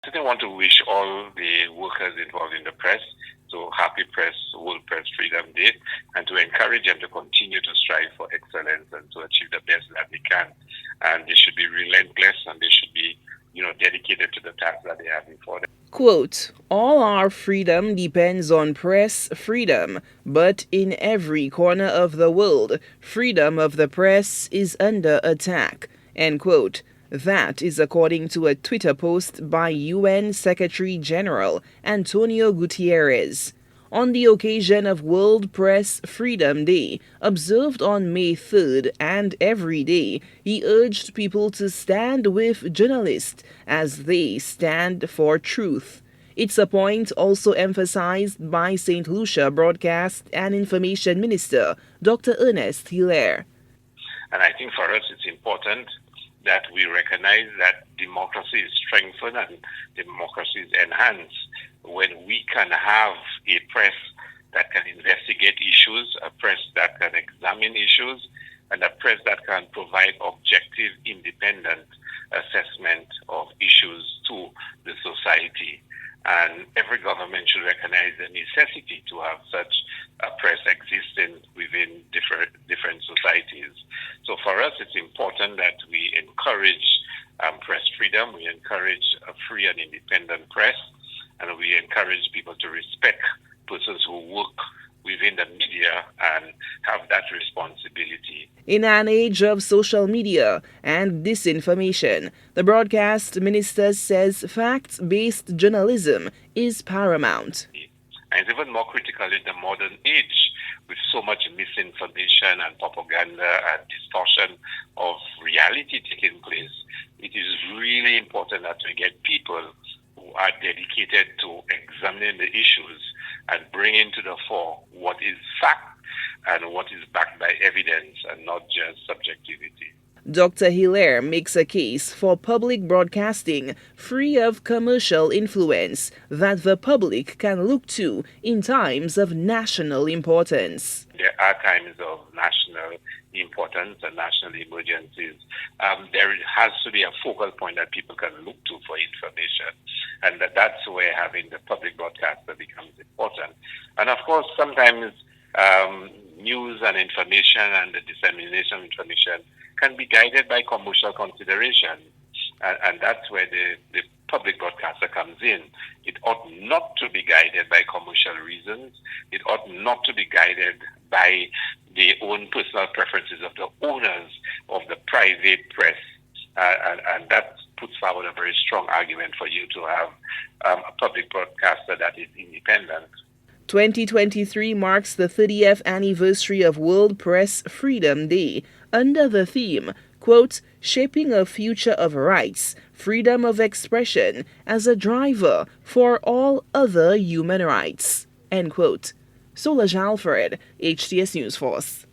I want to wish all the workers involved in the press so happy press, World Press Freedom Day, and to encourage them to continue to strive for excellence and to achieve the best that they can. And they should be relentless and they should be, dedicated to the task that they have before them. Quote, all our freedom depends on press freedom, but in every corner of the world, freedom of the press is under attack. End quote. That is according to a Twitter post by UN Secretary General Antonio Guterres. On the occasion of World Press Freedom Day, observed on May 3rd and every day, he urged people to stand with journalists as they stand for truth. It's a point also emphasized by St. Lucia Broadcast and Information Minister Dr. Ernest Hilaire. And I think for us it's important that we recognize that democracy is strengthened and democracy is enhanced when we can have a press that can investigate issues, a press that can examine issues, and a press that can provide objective, independent assessment of issues to the society. And every government should recognize the necessity to have such a press existing within different societies. So for us, it's important that we encourage press freedom, we encourage a free and independent press, and we encourage people to respect persons who work within the media and have that responsibility. In an age of social media and disinformation, the broadcast minister says facts-based journalism is paramount. And it's even more critical in the modern age with so much misinformation and propaganda and distortion of reality taking place. It is really important that we get people who are dedicated to examining the issues and bringing to the fore what is fact and what is backed by evidence and not just subjectivity. Dr. Hilaire makes a case for public broadcasting free of commercial influence that the public can look to in times of national importance. There are times of national importance and national emergencies. There has to be a focal point that people can look to for information, and that's where having the public broadcaster becomes important. And of course, sometimes news and information and the dissemination of information can be guided by commercial consideration. And that's where the public broadcaster comes in. It ought not to be guided by commercial reasons. It ought not to be guided by the own personal preferences of the owners of the private press. And that puts forward a very strong argument for you to have a public broadcaster that is independent. 2023 marks the 30th anniversary of World Press Freedom Day under the theme, quote, shaping a future of rights, freedom of expression as a driver for all other human rights, end quote. Solange Alfred, HTS News Force.